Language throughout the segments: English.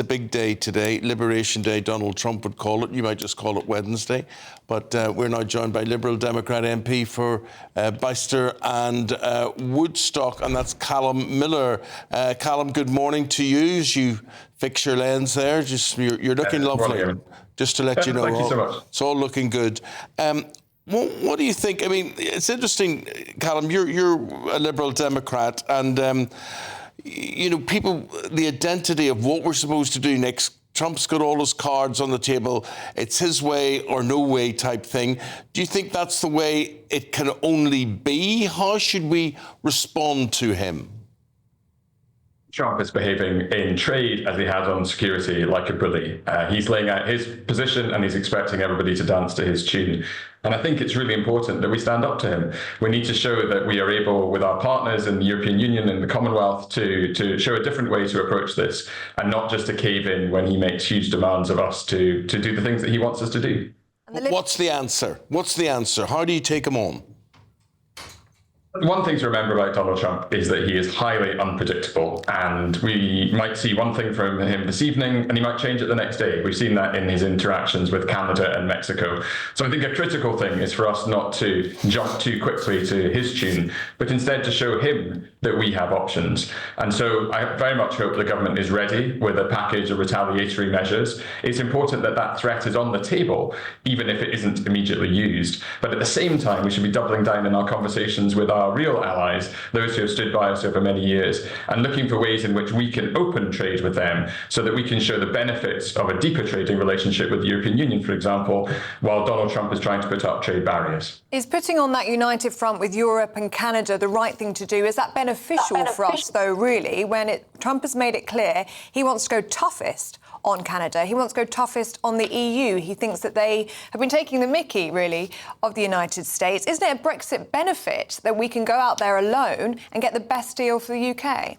the big day today, Liberation Day, Donald Trump would call it. You might just call it Wednesday. But we're now joined by Liberal Democrat MP for Bicester and Woodstock, and that's Calum Miller. Calum, good morning to you as you fix your lens there. You're looking lovely. Morning. Just to let you know. Thank you so much. It's all looking good. What do you think? I mean, it's interesting, Calum, you're a Liberal Democrat, and people, the identity of what we're supposed to do next. Trump's got all his cards on the table. It's his way or no way type thing. Do you think that's the way it can only be? How should we respond to him? Trump is behaving in trade as he has on security like a bully. He's laying out his position and he's expecting everybody to dance to his tune. And I think it's really important that we stand up to him. We need to show that we are able, with our partners in the European Union and the Commonwealth, to show a different way to approach this and not just to cave in when he makes huge demands of us to do the things that he wants us to do. What's the answer? What's the answer? How do you take him on? One thing to remember about Donald Trump is that he is highly unpredictable, and we might see one thing from him this evening and he might change it the next day. We've seen that in his interactions with Canada and Mexico. So I think a critical thing is for us not to jump too quickly to his tune, but instead to show him that we have options. And so I very much hope the government is ready with a package of retaliatory measures. It's important that that threat is on the table, even if it isn't immediately used. But at the same time, we should be doubling down in our conversations with our real allies, those who have stood by us over many years, and looking for ways in which we can open trade with them so that we can show the benefits of a deeper trading relationship with the European Union, for example, while Donald Trump is trying to put up trade barriers. Is putting on that united front with Europe and Canada the right thing to do? Is that beneficial for us, though, really, when Trump has made it clear he wants to go toughest on Canada? He wants to go toughest on the EU. He thinks that they have been taking the mickey, really, of the United States. Isn't it a Brexit benefit that we can go out there alone and get the best deal for the UK?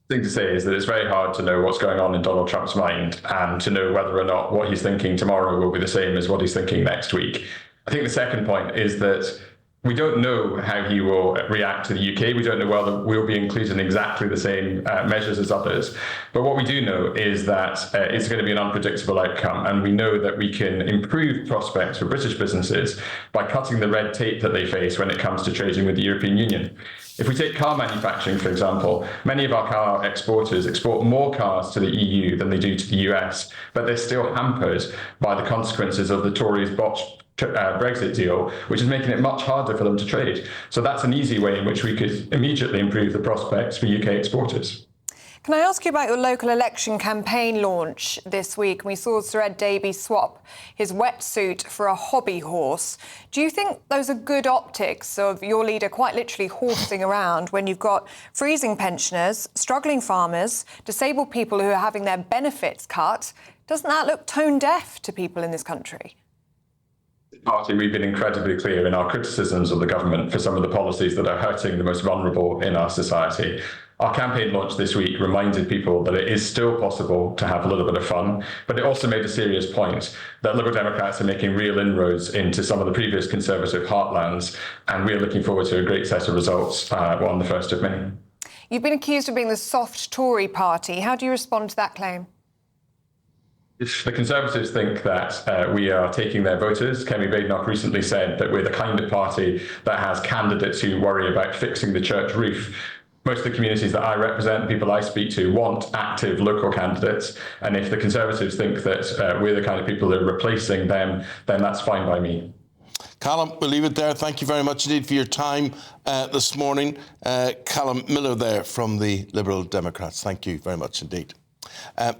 The thing to say is that it's very hard to know what's going on in Donald Trump's mind and to know whether or not what he's thinking tomorrow will be the same as what he's thinking next week. I think the second point is that we don't know how he will react to the UK. We don't know whether we'll be included in exactly the same measures as others. But what we do know is that it's going to be an unpredictable outcome. And we know that we can improve prospects for British businesses by cutting the red tape that they face when it comes to trading with the European Union. If we take car manufacturing, for example, many of our car exporters export more cars to the EU than they do to the US, but they're still hampered by the consequences of the Tories' botched Brexit deal, which is making it much harder for them to trade. So that's an easy way in which we could immediately improve the prospects for UK exporters. Can I ask you about your local election campaign launch this week? We saw Sir Ed Davey swap his wetsuit for a hobby horse. Do you think those are good optics of your leader quite literally horsing around when you've got freezing pensioners, struggling farmers, disabled people who are having their benefits cut? Doesn't that look tone deaf to people in this country? Party, we've been incredibly clear in our criticisms of the government for some of the policies that are hurting the most vulnerable in our society. Our campaign launch this week reminded people that it is still possible to have a little bit of fun, but it also made a serious point that Liberal Democrats are making real inroads into some of the previous Conservative heartlands, and we are looking forward to a great set of results on the 1st of May. You've been accused of being the soft Tory party. How do you respond to that claim? The Conservatives think that we are taking their voters. Kemi Badenoch recently said that we're the kind of party that has candidates who worry about fixing the church roof. Most of the communities that I represent, the people I speak to, want active local candidates. And if the Conservatives think that we're the kind of people that are replacing them, then that's fine by me. Calum, we'll leave it there. Thank you very much indeed for your time this morning. Calum Miller there from the Liberal Democrats. Thank you very much indeed.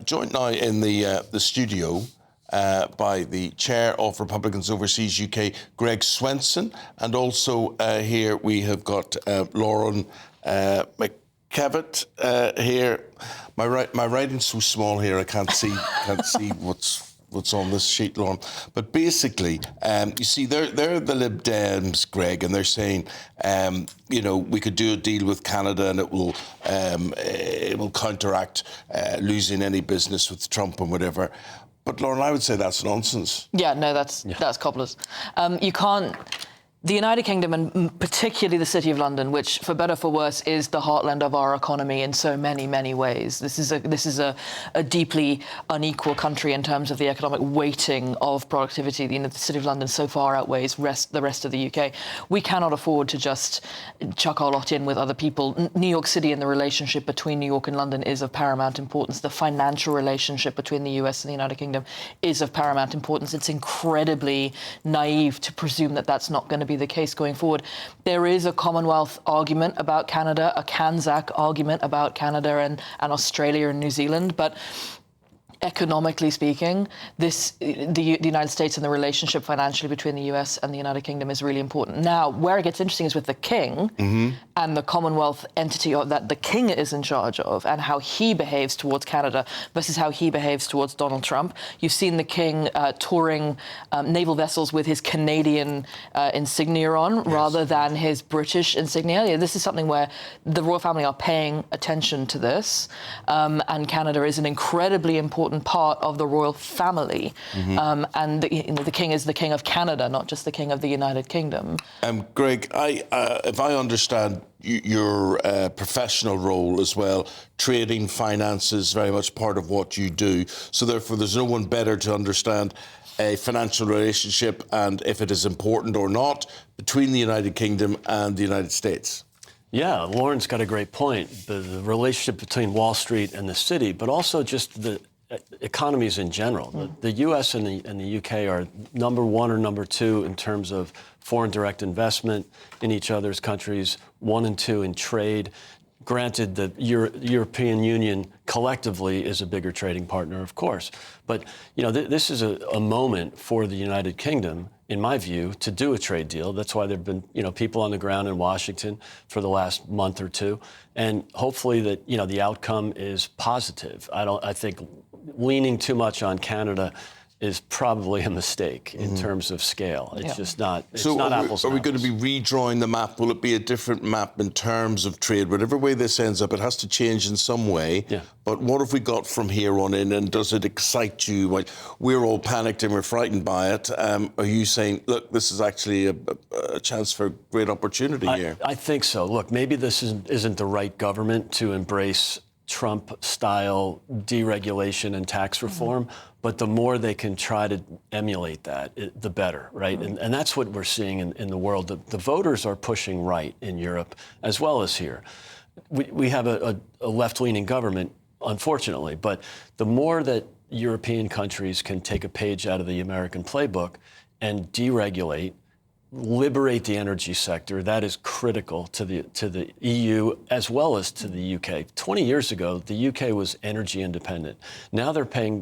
Joined now in the studio by the Chair of Republicans Overseas UK, Greg Swenson, and also here we have got Lauren McKevitt here. My writing's so small here I can't see what's on this sheet, Lauren. But basically, you see, they're the Lib Dems, Greg, and they're saying, we could do a deal with Canada and it will counteract losing any business with Trump and whatever. But Lauren, I would say that's nonsense. Yeah, no, that's cobblers. You can't The United Kingdom, and particularly the City of London, which, for better or for worse, is the heartland of our economy in so many, many ways. This is a deeply unequal country in terms of the economic weighting of productivity. The City of London so far outweighs the rest of the UK. We cannot afford to just chuck our lot in with other people. New York City and the relationship between New York and London is of paramount importance. The financial relationship between the US and the United Kingdom is of paramount importance. It's incredibly naive to presume that that's not going to be the case going forward. There is a Commonwealth argument about Canada, a CANZAC argument about Canada and Australia and New Zealand, but economically speaking, the United States and the relationship financially between the US and the United Kingdom is really important. Now, where it gets interesting is with the King and the Commonwealth entity that the King is in charge of, and how he behaves towards Canada versus how he behaves towards Donald Trump. You've seen the King touring naval vessels with his Canadian insignia on rather than his British insignia. This is something where the royal family are paying attention to this, and Canada is an incredibly important part of the royal family. And the King is the King of Canada, not just the King of the United Kingdom. Greg, if I understand your professional role as well, trading, finance is very much part of what you do. So therefore, there's no one better to understand a financial relationship and if it is important or not between the United Kingdom and the United States. Yeah, Lauren's got a great point. The relationship between Wall Street and the city, but also just the economies in general. The U.S. and the U.K. are number one or number two in terms of foreign direct investment in each other's countries, 1 and 2 in trade. Granted, the European Union collectively is a bigger trading partner, of course. But, this is a moment for the United Kingdom, in my view, to do a trade deal. That's why there have been, people on the ground in Washington for the last month or two. And hopefully that, the outcome is positive. I think leaning too much on Canada is probably a mistake in terms of scale. It's just not, it's not apples and apples. Are we going to be redrawing the map? Will it be a different map in terms of trade? Whatever way this ends up, it has to change in some way. Yeah. But what have we got from here on in, and does it excite you? Like, we're all panicked and we're frightened by it. Are you saying, look, this is actually a chance for great opportunity here? I think so. Look, maybe this isn't the right government to embrace Trump-style deregulation and tax reform, but the more they can try to emulate that, the better, right? And that's what we're seeing in the world. The voters are pushing right in Europe as well as here. We have a left-leaning government, unfortunately, but the more that European countries can take a page out of the American playbook and deregulate, liberate the energy sector, that is critical to the EU as well as to the UK. 20 years ago, the UK was energy independent. Now they're paying,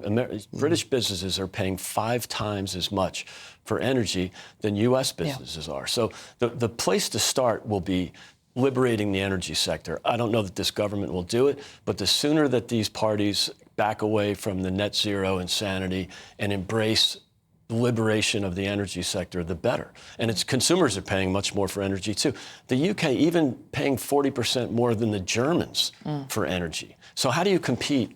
British businesses are paying 5 times as much for energy than US businesses are. So the place to start will be liberating the energy sector. I don't know that this government will do it, but the sooner that these parties back away from the net zero insanity and embrace liberation of the energy sector, the better. And its consumers are paying much more for energy, too. The UK even paying 40% more than the Germans for energy. So how do you compete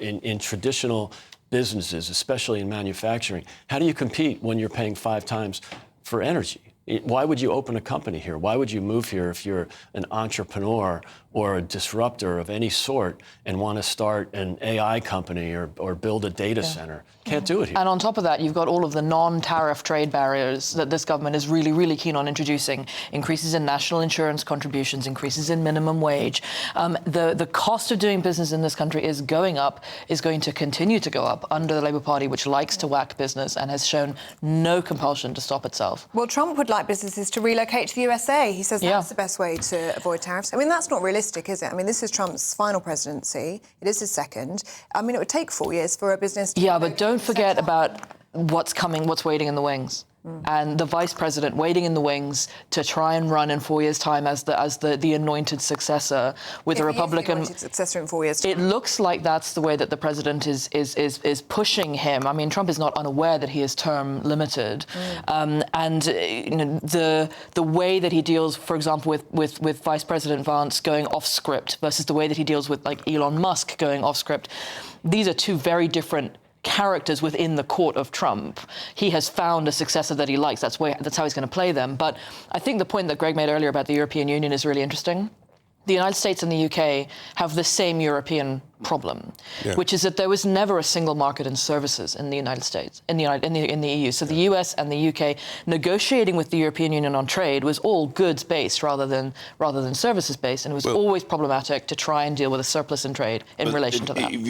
in traditional businesses, especially in manufacturing? How do you compete when you're paying 5 times for energy? Why would you open a company here? Why would you move here if you're an entrepreneur or a disruptor of any sort and want to start an AI company or build a data center? Can't do it here. And on top of that, you've got all of the non-tariff trade barriers that this government is really, really keen on introducing. Increases in national insurance contributions, increases in minimum wage. The cost of doing business in this country is going up, is going to continue to go up under the Labour Party, which likes to whack business and has shown no compulsion to stop itself. Well, Trump would like businesses to relocate to the USA. He says that's the best way to avoid tariffs. I mean, that's not realistic, is it? I mean, this is Trump's final presidency. It is his second. I mean, it would take 4 years for a business to... Yeah, but don't forget about what's coming, what's waiting in the wings. And the vice president waiting in the wings to try and run in 4 years' time as the anointed successor with a Republican. Anointed successor in 4 years' time. It looks like that's the way that the president is pushing him. I mean, Trump is not unaware that he is term limited, and the way that he deals, for example, with Vice President Vance going off script versus the way that he deals with like Elon Musk going off script. These are two very different characters within the court of Trump. He has found a successor that he likes. That's how he's going to play them. But I think the point that Greg made earlier about the European Union is really interesting. The United States and the UK have the same European problem, which is that there was never a single market in services in the United States, in the EU. So the US and the UK negotiating with the European Union on trade was all goods-based rather than services-based, and it was always problematic to try and deal with a surplus in trade in relation to that.